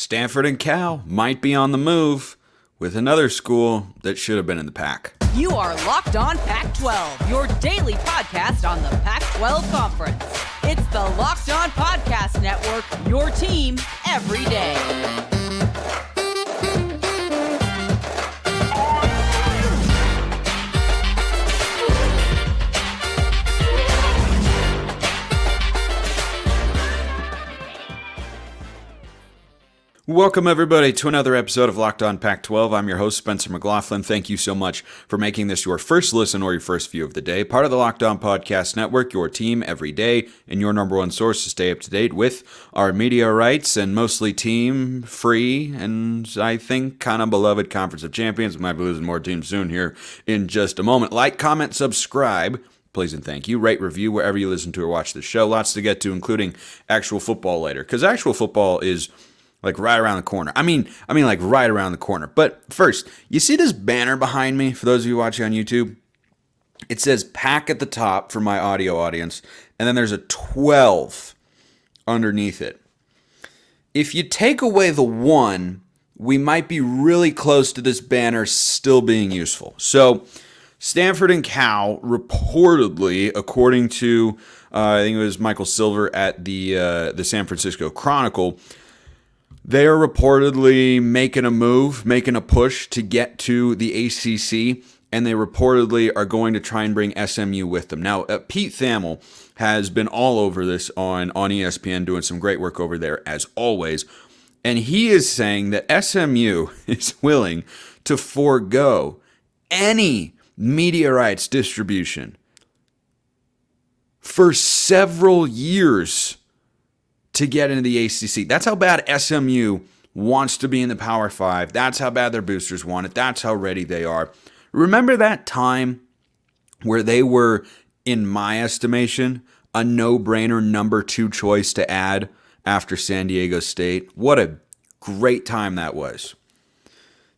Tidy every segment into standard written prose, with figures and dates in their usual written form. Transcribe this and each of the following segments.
Stanford and Cal might be on the move with another school that should have been in the Pac. You are Locked On Pac-12, your daily podcast on the Pac-12 Conference. It's the Locked On Podcast Network, your team every day. Welcome, everybody, to another episode of Locked On Pac-12. I'm your host, Spencer McLaughlin. Thank you so much for making this your first listen or your first view of the day. Part of the Locked On Podcast Network, your team every day, and your number one source to stay up to date with our media rights and mostly team-free and, I think, kind of beloved Conference of Champions. We might be losing more teams soon here in just a moment. Like, comment, subscribe. Please and thank you. Rate, review wherever you listen to or watch the show. Lots to get to, including actual football later, because actual football is like right around the corner. I mean like right around the corner. But first, you see this banner behind me, for those of you watching on YouTube? It says Pac at the top for my audio audience, and then there's a 12 underneath it. If you take away the 1, we might be really close to this banner still being useful. So, Stanford and Cal reportedly, according to, I think it was Michael Silver at the San Francisco Chronicle, they are reportedly making a move, making a push to get to the ACC, and they reportedly are going to try and bring SMU with them. Now, Pete Thamel has been all over this on ESPN, doing some great work over there, as always, and he is saying that SMU is willing to forego any media rights distribution for several years to get into the ACC. That's how bad SMU wants to be in the Power 5. That's how bad their boosters want it. That's how ready they are. Remember that time where they were, in my estimation, a no-brainer number 2 choice to add after San Diego State? What a great time that was.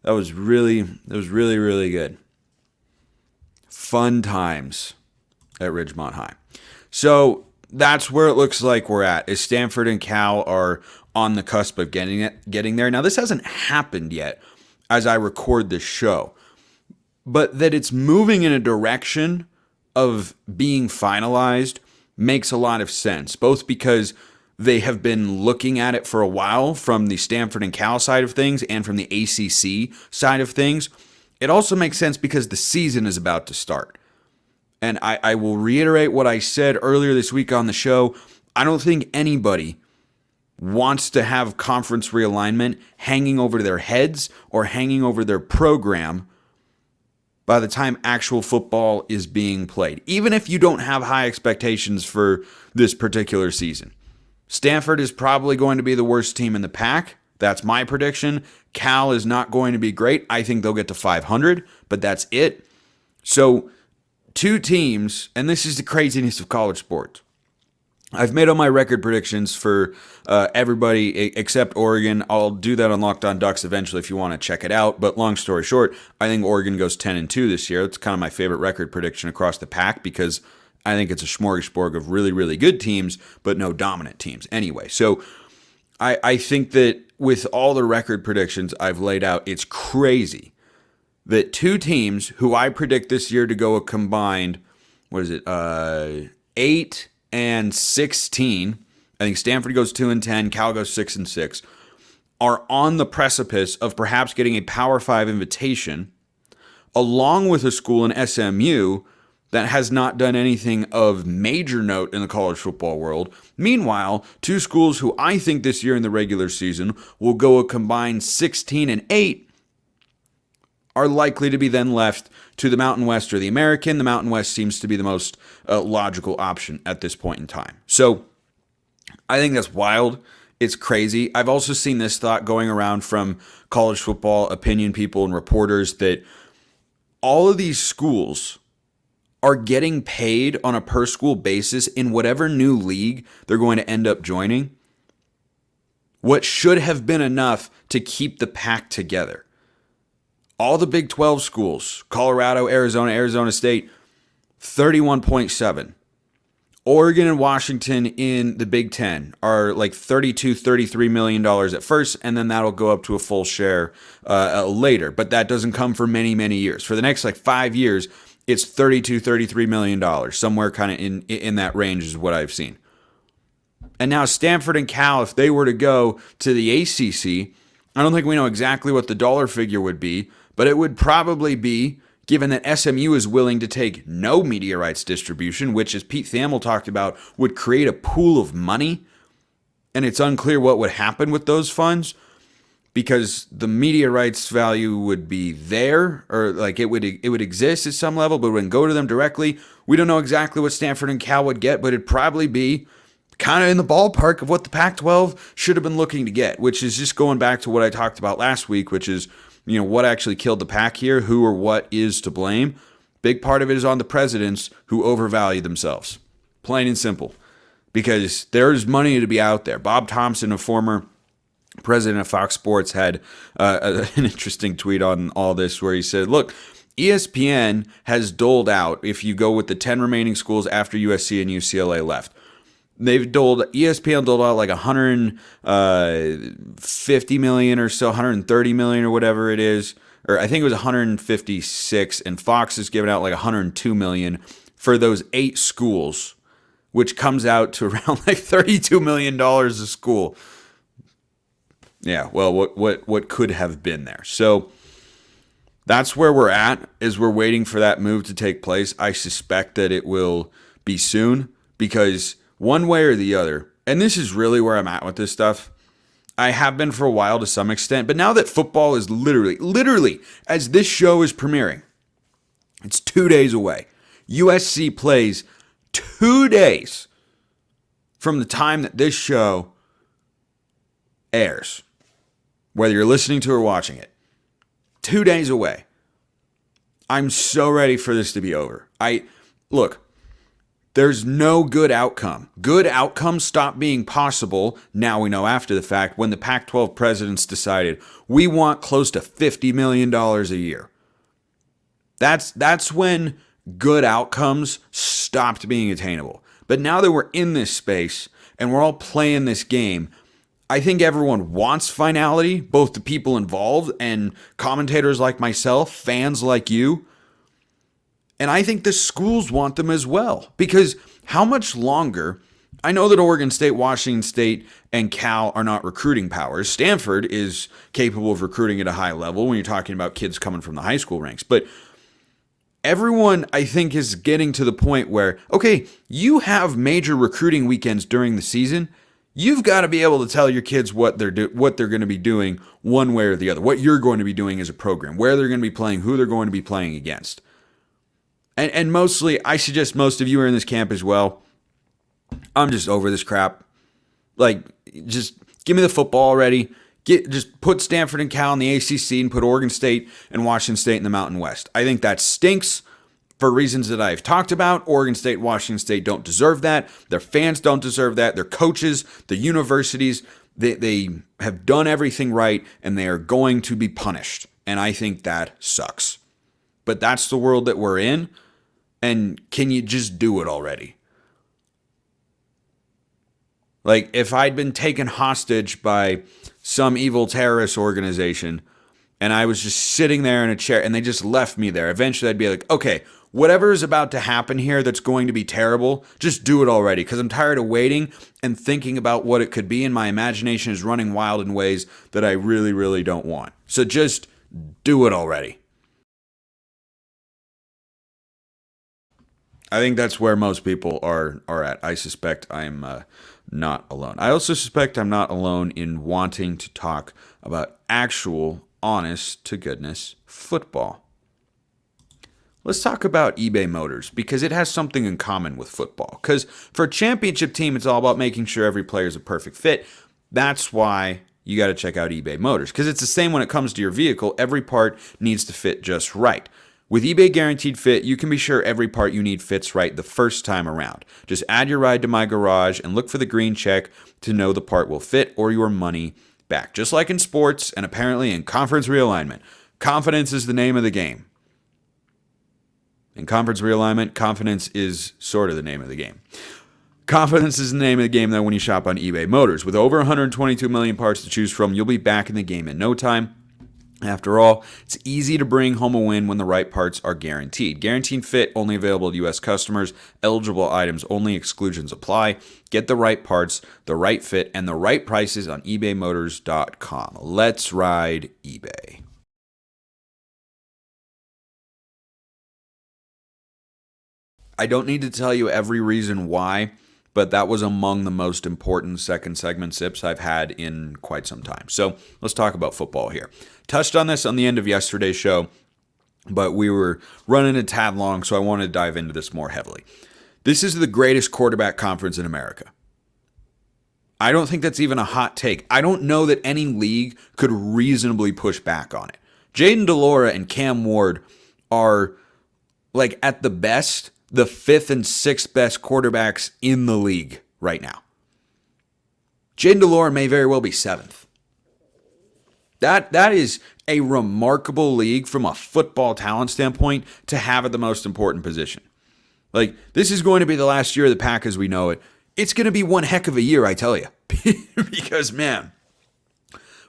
That was really good. Fun times at Ridgemont High. So that's where it looks like we're at, is Stanford and Cal are on the cusp of getting there. Now, this hasn't happened yet as I record this show, but that it's moving in a direction of being finalized makes a lot of sense, both because they have been looking at it for a while from the Stanford and Cal side of things and from the ACC side of things. It also makes sense because the season is about to start. And I will reiterate what I said earlier this week on the show. I don't think anybody wants to have conference realignment hanging over their heads or hanging over their program by the time actual football is being played, even if you don't have high expectations for this particular season. Stanford is probably going to be the worst team in the Pac. That's my prediction. Cal is not going to be great. I think they'll get to 500, but that's it. So, 2 teams, and this is the craziness of college sports. I've made all my record predictions for everybody except Oregon. I'll do that on Locked On Ducks eventually if you want to check it out. But long story short, I think Oregon goes 10-2 this year. It's kind of my favorite record prediction across the Pac because I think it's a smorgasbord of really, really good teams, but no dominant teams anyway. So I think that with all the record predictions I've laid out, it's crazy that 2 teams who I predict this year to go a combined, 8 and 16, I think Stanford goes 2-10, Cal goes 6-6, are on the precipice of perhaps getting a Power 5 invitation, along with a school in SMU that has not done anything of major note in the college football world. Meanwhile, 2 schools who I think this year in the regular season will go a combined 16-8 are likely to be then left to the Mountain West or the American. The Mountain West seems to be the most logical option at this point in time. So I think that's wild. It's crazy. I've also seen this thought going around from college football opinion people and reporters that all of these schools are getting paid on a per school basis in whatever new league they're going to end up joining, what should have been enough to keep the Pac together. All the Big 12 schools, Colorado, Arizona, Arizona State, 31.7. Oregon and Washington in the Big Ten are like $32, $33 million at first, and then that'll go up to a full share later. But that doesn't come for many, many years. For the next like 5 years, it's $32, $33 million, somewhere kind of in that range is what I've seen. And now Stanford and Cal, if they were to go to the ACC, I don't think we know exactly what the dollar figure would be, but it would probably be, given that SMU is willing to take no media rights distribution, which, as Pete Thamel talked about, would create a pool of money, and it's unclear what would happen with those funds, because the media rights value would be there, or like it would exist at some level, but it wouldn't go to them directly. We don't know exactly what Stanford and Cal would get, but it'd probably be kind of in the ballpark of what the Pac-12 should have been looking to get, which is just going back to what I talked about last week, which is, what actually killed the Pac here, who or what is to blame. Big part of it is on the presidents who overvalue themselves. Plain and simple. Because there's money to be out there. Bob Thompson, a former president of Fox Sports, had an interesting tweet on all this where he said, look, ESPN has doled out, if you go with the 10 remaining schools after USC and UCLA left, ESPN doled out like 150 million or so, 130 million or whatever it is, or I think it was 156, and Fox is giving out like 102 million for those 8 schools, which comes out to around like $32 million a school. Yeah, well, what could have been there? So that's where we're at, is we're waiting for that move to take place. I suspect that it will be soon, because one way or the other, and this is really where I'm at with this stuff, I have been for a while to some extent, but now that football is literally, as this show is premiering, it's 2 days away. USC plays 2 days from the time that this show airs, whether you're listening to or watching it. 2 days away. I'm so ready for this to be over. Look, there's no good outcome. Good outcomes stop being possible, now we know after the fact, when the Pac-12 presidents decided we want close to $50 million a year. That's when good outcomes stopped being attainable. But now that we're in this space and we're all playing this game, I think everyone wants finality, both the people involved and commentators like myself, fans like you. And I think the schools want them as well, because how much longer? I know that Oregon State, Washington State, and Cal are not recruiting powers. Stanford is capable of recruiting at a high level when you're talking about kids coming from the high school ranks. But everyone, I think, is getting to the point where, okay, you have major recruiting weekends during the season. You've got to be able to tell your kids what they're going to be doing one way or the other, what you're going to be doing as a program, where they're going to be playing, who they're going to be playing against. And mostly, I suggest most of you are in this camp as well. I'm just over this crap. Like, just give me the football already. Just put Stanford and Cal in the ACC and put Oregon State and Washington State in the Mountain West. I think that stinks for reasons that I've talked about. Oregon State, Washington State don't deserve that. Their fans don't deserve that. Their coaches, the universities, they have done everything right, and they are going to be punished. And I think that sucks. But that's the world that we're in. And can you just do it already? Like, if I'd been taken hostage by some evil terrorist organization and I was just sitting there in a chair and they just left me there, eventually I'd be like, okay, whatever is about to happen here that's going to be terrible, just do it already, because I'm tired of waiting and thinking about what it could be, and my imagination is running wild in ways that I really, really don't want. So just do it already. I think that's where most people are at. I suspect I'm not alone. I also suspect I'm not alone in wanting to talk about actual, honest-to-goodness football. Let's talk about eBay Motors, because it has something in common with football. Because for a championship team, it's all about making sure every player is a perfect fit. That's why you got to check out eBay Motors, because it's the same when it comes to your vehicle. Every part needs to fit just right. With eBay Guaranteed Fit, you can be sure every part you need fits right the first time around. Just add your ride to my garage and look for the green check to know the part will fit or your money back. Just like in sports and apparently in conference realignment, confidence is the name of the game. In conference realignment, confidence is sort of the name of the game. Confidence is the name of the game, though, when you shop on eBay Motors. With over 122 million parts to choose from, you'll be back in the game in no time. After all, it's easy to bring home a win when the right parts are guaranteed. Guaranteed fit, only available to U.S. customers. Eligible items only, exclusions apply. Get the right parts, the right fit, and the right prices on ebaymotors.com. Let's ride eBay. I don't need to tell you every reason why, but that was among the most important second segment sips I've had in quite some time. So let's talk about football here. Touched on this on the end of yesterday's show, but we were running a tad long, so I want to dive into this more heavily. This is the greatest quarterback conference in America. I don't think that's even a hot take. I don't know that any league could reasonably push back on it. Jayden de Laura and Cam Ward are, like, at the best, the 5th and 6th best quarterbacks in the league right now. Jayden de Laura may very well be 7th. That is a remarkable league from a football talent standpoint to have at the most important position. Like, this is going to be the last year of the Pac as we know it. It's going to be one heck of a year, I tell you. Because, man,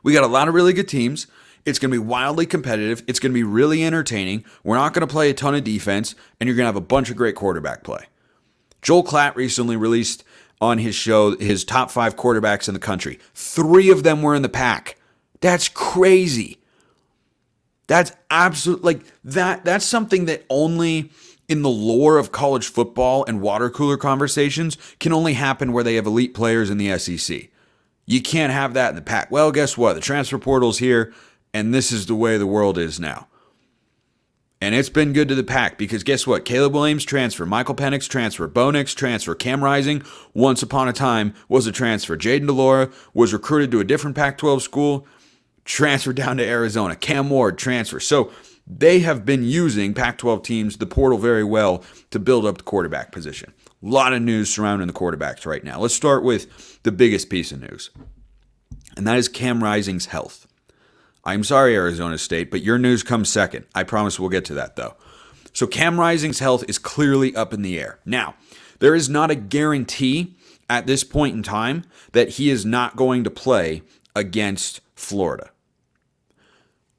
we got a lot of really good teams. It's going to be wildly competitive. It's going to be really entertaining. We're not going to play a ton of defense, and you're going to have a bunch of great quarterback play. Joel Klatt recently released on his show his top 5 quarterbacks in the country. 3 of them were in the Pac. That's crazy. That's absolute, like, that's something that only in the lore of college football and water cooler conversations can only happen where they have elite players in the SEC. You can't have that in the Pac. Well, guess what? The transfer portal's here. And this is the way the world is now. And it's been good to the Pac because guess what? Caleb Williams transfer, Michael Penix transfer, Bo Nix transfer, Cam Rising once upon a time was a transfer. Jayden de Laura was recruited to a different Pac-12 school, transferred down to Arizona. Cam Ward transfer. So they have been using Pac-12 teams, the portal, very well to build up the quarterback position. A lot of news surrounding the quarterbacks right now. Let's start with the biggest piece of news, and that is Cam Rising's health. I'm sorry, Arizona State, but your news comes second. I promise we'll get to that, though. So Cam Rising's health is clearly up in the air. Now, there is not a guarantee at this point in time that he is not going to play against Florida.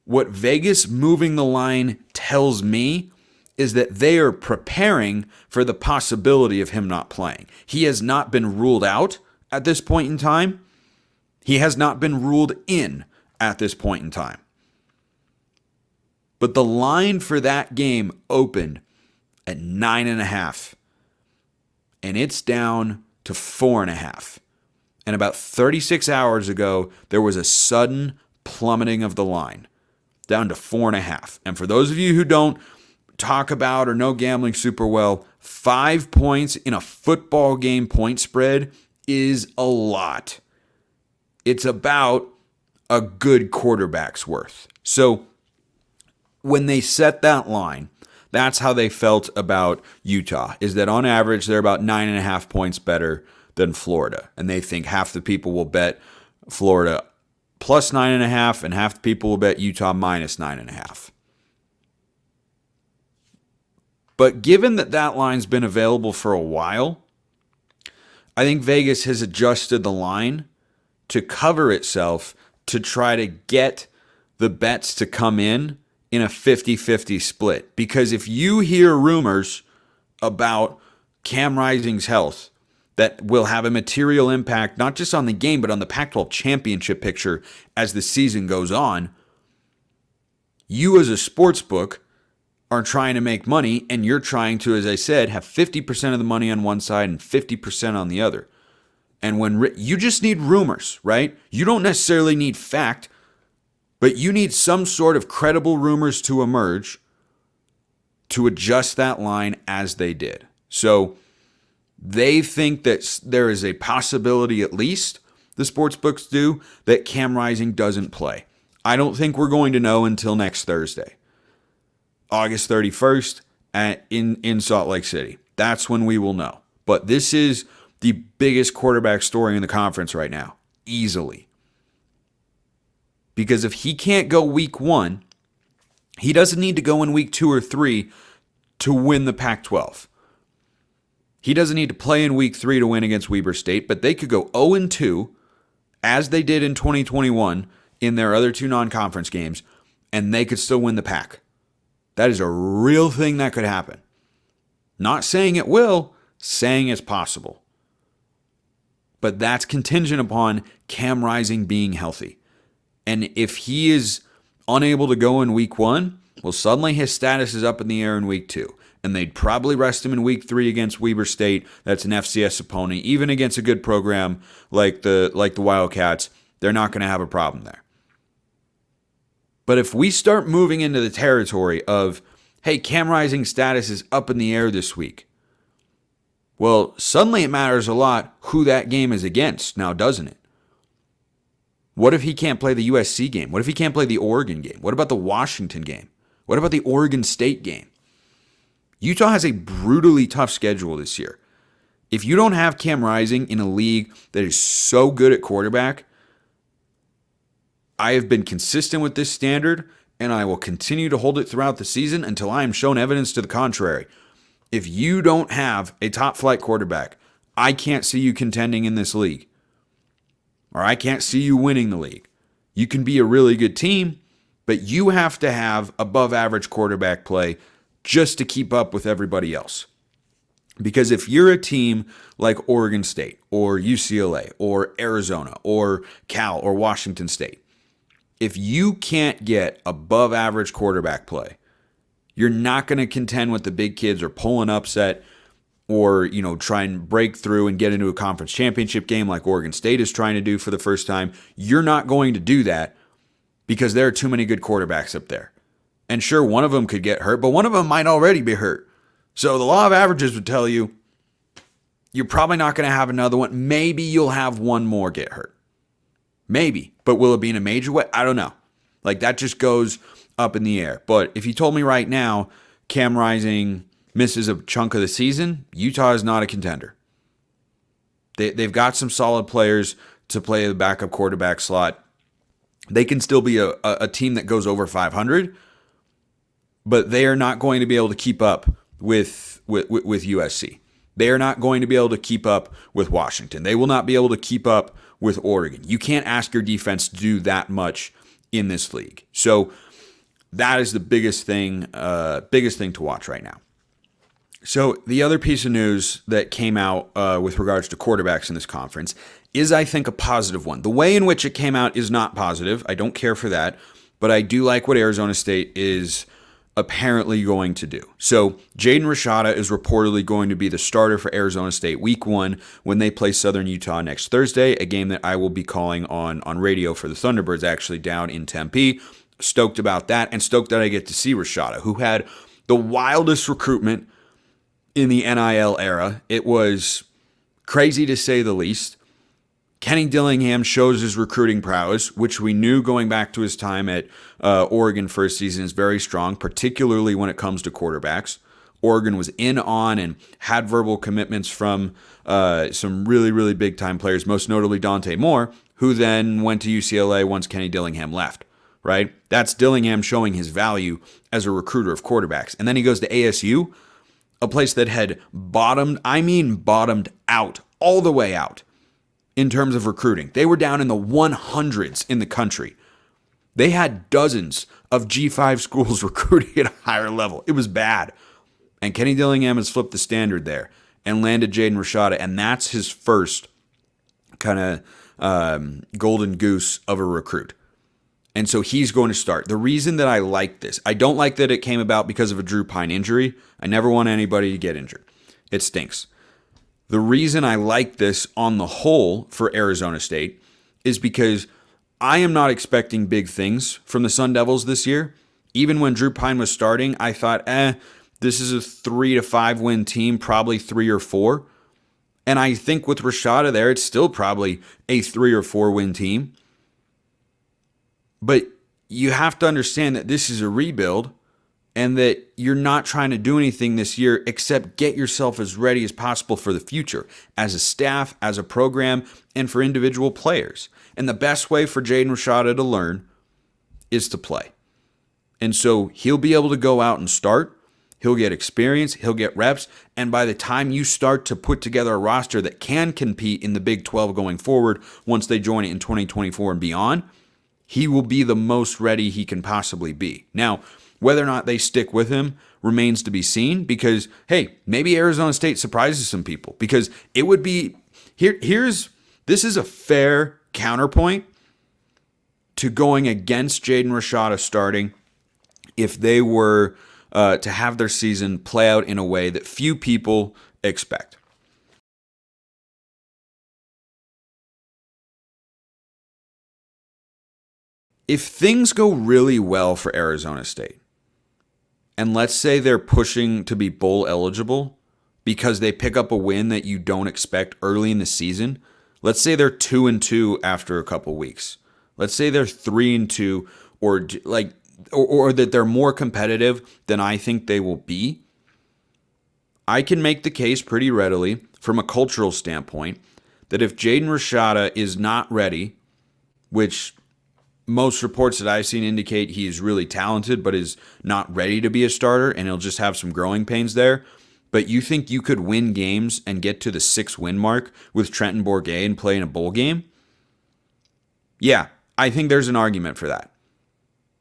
What Vegas moving the line tells me is that they are preparing for the possibility of him not playing. He has not been ruled out at this point in time. He has not been ruled in at this point in time. But the line for that game opened at 9.5, and it's down to 4.5. And about 36 hours ago, there was a sudden plummeting of the line down to 4.5. And for those of you who don't talk about or know gambling super well, 5 points in a football game point spread is a lot. It's about a good quarterback's worth. So when they set that line, that's how they felt about Utah, is that on average, they're about 9.5 points better than Florida. And they think half the people will bet Florida plus 9.5 and half the people will bet Utah minus 9.5. But given that that line's been available for a while, I think Vegas has adjusted the line to cover itself to try to get the bets to come in a 50-50 split. Because if you hear rumors about Cam Rising's health that will have a material impact, not just on the game, but on the Pac-12 championship picture as the season goes on, you as a sports book are trying to make money, and you're trying to, as I said, have 50% of the money on one side and 50% on the other. And when you just need rumors, right? You don't necessarily need fact, but you need some sort of credible rumors to emerge to adjust that line as they did. So they think that there is a possibility, at least the sports books do, that Cam Rising doesn't play. I don't think we're going to know until next Thursday, August 31st in Salt Lake City. That's when we will know. But this is the biggest quarterback story in the conference right now, easily. Because if he can't go week 1, he doesn't need to go in week 2 or 3 to win the Pac-12. He doesn't need to play in week 3 to win against Weber State, but they could go 0-2, as they did in 2021 in their other 2 non-conference games, and they could still win the Pac. That is a real thing that could happen. Not saying it will, saying it's possible. But that's contingent upon Cam Rising being healthy. And if he is unable to go in week 1, well, suddenly his status is up in the air in week 2. And they'd probably rest him in week 3 against Weber State. That's an FCS opponent. Even against a good program like the Wildcats, they're not going to have a problem there. But if we start moving into the territory of, hey, Cam Rising's status is up in the air this week, well, suddenly it matters a lot who that game is against now, doesn't it? What if he can't play the USC game? What if he can't play the Oregon game? What about the Washington game? What about the Oregon State game? Utah has a brutally tough schedule this year. If you don't have Cam Rising in a league that is so good at quarterback, I have been consistent with this standard, and I will continue to hold it throughout the season until I am shown evidence to the contrary. If you don't have a top-flight quarterback, I can't see you contending in this league. Or I can't see you winning the league. You can be a really good team, but you have to have above-average quarterback play just to keep up with everybody else. Because if you're a team like Oregon State or UCLA or Arizona or Cal or Washington State, if you can't get above average quarterback play, you're not going to contend with the big kids or pull an upset or, try and break through and get into a conference championship game like Oregon State is trying to do for the first time. You're not going to do that because there are too many good quarterbacks up there. And sure, one of them could get hurt, but one of them might already be hurt. So the law of averages would tell you you're probably not going to have another one. Maybe you'll have one more get hurt. Maybe. But will it be in a major way? I don't know. That just goes up in the air. But if you told me right now Cam Rising misses a chunk of the season, Utah is not a contender. They've got some solid players to play the backup quarterback slot. They can still be a team that goes over 500, but they are not going to be able to keep up with USC. They are not going to be able to keep up with Washington. They will not be able to keep up with Oregon. You can't ask your defense to do that much in this league. So that is the biggest thing to watch right now. So the other piece of news that came out with regards to quarterbacks in this conference is, I think, a positive one. The way in which it came out is not positive. I don't care for that, but I do like what Arizona State is apparently going to do. So Jaden Rashada is reportedly going to be the starter for Arizona State week 1 when they play Southern Utah next Thursday, a game that I will be calling on radio for the Thunderbirds actually down in Tempe. Stoked about that, and stoked that I get to see Rashada, who had the wildest recruitment in the NIL era. It was crazy to say the least. Kenny Dillingham shows his recruiting prowess, which we knew going back to his time at Oregon first season is very strong, particularly when it comes to quarterbacks. Oregon was in on and had verbal commitments from some really, really big-time players, most notably Dante Moore, who then went to UCLA once Kenny Dillingham left, right? That's Dillingham showing his value as a recruiter of quarterbacks. And then he goes to ASU, a place that had bottomed out, all the way out, in terms of recruiting. They were down in the 100s in the country. They had dozens of G5 schools recruiting at a higher level. It was bad. And Kenny Dillingham has flipped the standard there and landed Jaden Rashada, and that's his first kind of golden goose of a recruit. And so he's going to start. The reason that I like this, I don't like that it came about because of a Drew Pine injury. I never want anybody to get injured. It stinks. The reason I like this on the whole for Arizona State is because I am not expecting big things from the Sun Devils this year. Even when Drew Pine was starting, I thought, this is a 3 to 5 win team, probably 3 or 4. And I think with Rashada there, it's still probably a 3 or 4 win team. But you have to understand that this is a rebuild and that you're not trying to do anything this year except get yourself as ready as possible for the future as a staff, as a program, and for individual players. And the best way for Jaden Rashada to learn is to play. And so he'll be able to go out and start. He'll get experience, he'll get reps, and by the time you start to put together a roster that can compete in the Big 12 going forward, once they join it in 2024 and beyond, he will be the most ready he can possibly be. Now, whether or not they stick with him remains to be seen because, hey, maybe Arizona State surprises some people because it would be, this is a fair counterpoint to going against Jaden Rashada starting if they were to have their season play out in a way that few people expect. If things go really well for Arizona State, and let's say they're pushing to be bowl eligible because they pick up a win that you don't expect early in the season, let's say they're 2-2 after a couple weeks. Let's say they're 3-2 or that they're more competitive than I think they will be. I can make the case pretty readily from a cultural standpoint that if Jaden Rashada is not ready, which most reports that I've seen indicate he is really talented but is not ready to be a starter and he'll just have some growing pains there, but you think you could win games and get to the 6-win mark with Trenton Bourguet and play in a bowl game? Yeah, I think there's an argument for that.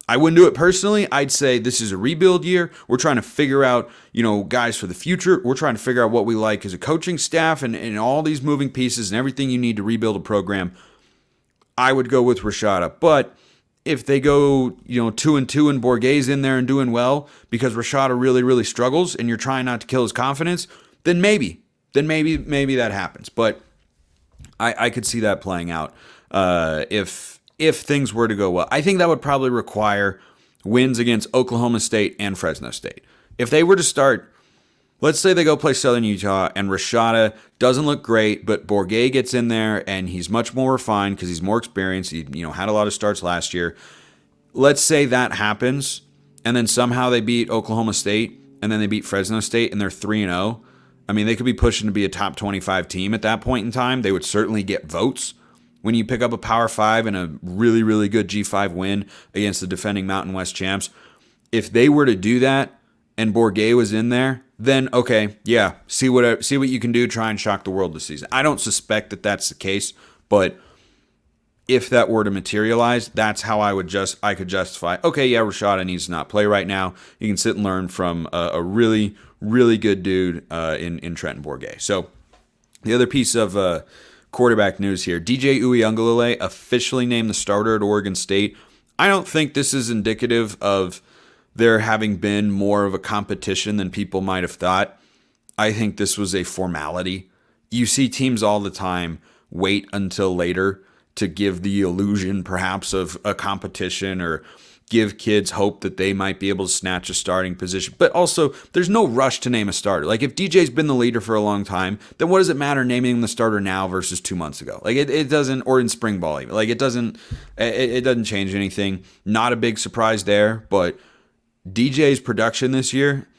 I wouldn't do it personally. I'd say this is a rebuild year. We're trying to figure out, guys for the future. We're trying to figure out what we like as a coaching staff and all these moving pieces and everything you need to rebuild a program. I would go with Rashada. But if they go, 2-2 and Bourguet's in there and doing well because Rashada really, really struggles and you're trying not to kill his confidence, then maybe that happens. But I could see that playing out if things were to go well. I think that would probably require wins against Oklahoma State and Fresno State. If they were to start, let's say they go play Southern Utah and Rashada doesn't look great, but Bourguet gets in there and he's much more refined because he's more experienced. He had a lot of starts last year. Let's say that happens and then somehow they beat Oklahoma State and then they beat Fresno State and they're 3-0. I mean, they could be pushing to be a top 25 team at that point in time. They would certainly get votes. When you pick up a Power 5 and a really, really good G5 win against the defending Mountain West champs, if they were to do that and Bourguet was in there, then okay, yeah, see what you can do, try and shock the world this season. I don't suspect that that's the case, but if that were to materialize, that's how I could justify, okay, yeah, Rashada needs to not play right now. You can sit and learn from a really, really good dude in Trenton Bourguet. So the other piece of quarterback news here. DJ Uiagalelei officially named the starter at Oregon State. I don't think this is indicative of there having been more of a competition than people might have thought. I think this was a formality. You see teams all the time wait until later to give the illusion perhaps of a competition or give kids hope that they might be able to snatch a starting position. But also, there's no rush to name a starter. Like, if DJ's been the leader for a long time, then what does it matter naming him the starter now versus 2 months ago? Like, it doesn't, or in spring ball even. Like, it doesn't change anything. Not a big surprise there, but DJ's production this year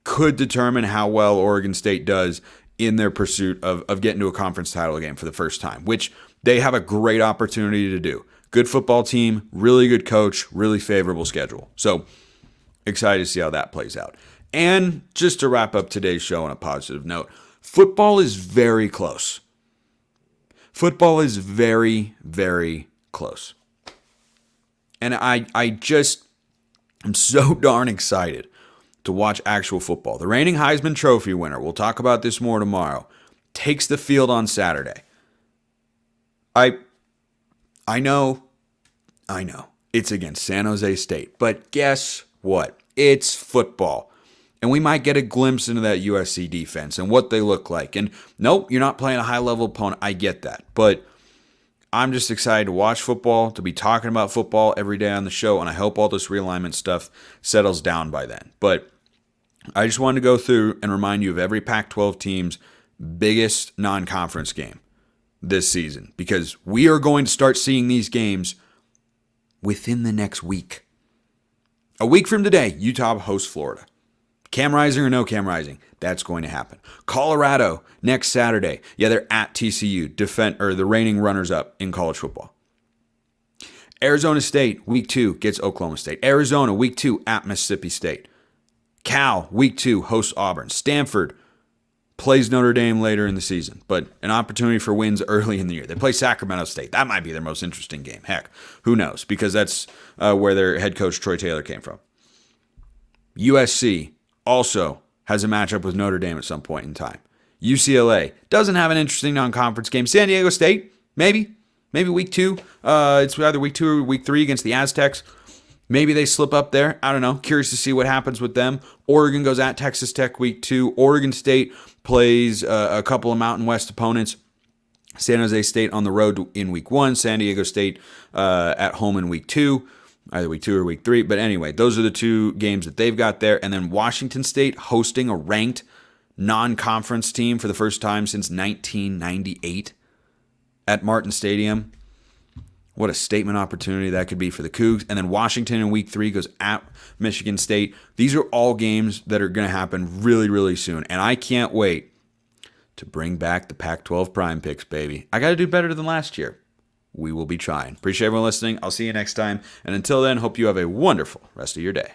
could determine how well Oregon State does in their pursuit of getting to a conference title game for the first time, which they have a great opportunity to do. Good football team, really good coach, really favorable schedule. So excited to see how that plays out. And just to wrap up today's show on a positive note, football is very close. Football is very, very close. And I'm so darn excited to watch actual football. The reigning Heisman Trophy winner, we'll talk about this more tomorrow, takes the field on Saturday. I know, it's against San Jose State, but guess what? It's football. And we might get a glimpse into that USC defense and what they look like. And nope, you're not playing a high-level opponent. I get that. But I'm just excited to watch football, to be talking about football every day on the show, and I hope all this realignment stuff settles down by then. But I just wanted to go through and remind you of every Pac-12 team's biggest non-conference game this season, because we are going to start seeing these games within the next week. A week from today, Utah hosts Florida. Cam Rising or no Cam Rising, that's going to happen. Colorado next Saturday. Yeah, they're at TCU, the reigning runners-up in college football. Arizona State, week 2, gets Oklahoma State. Arizona, week 2, at Mississippi State. Cal, week 2, hosts Auburn. Stanford plays Notre Dame later in the season, but an opportunity for wins early in the year. They play Sacramento State. That might be their most interesting game. Heck, who knows? Because that's where their head coach, Troy Taylor, came from. USC also has a matchup with Notre Dame at some point in time. UCLA doesn't have an interesting non-conference game. San Diego State, maybe week 2. It's either week 2 or week 3 against the Aztecs. Maybe they slip up there. I don't know. Curious to see what happens with them. Oregon goes at Texas Tech week 2. Oregon State plays a couple of Mountain West opponents. San Jose State on the road in week 1. San Diego State at home in week 2. Either week 2 or week 3. But anyway, those are the 2 games that they've got there. And then Washington State hosting a ranked non-conference team for the first time since 1998 at Martin Stadium. What a statement opportunity that could be for the Cougs. And then Washington in week 3 goes at Michigan State. These are all games that are going to happen really, really soon. And I can't wait to bring back the Pac-12 Prime Picks, baby. I got to do better than last year. We will be trying. Appreciate everyone listening. I'll see you next time. And until then, hope you have a wonderful rest of your day.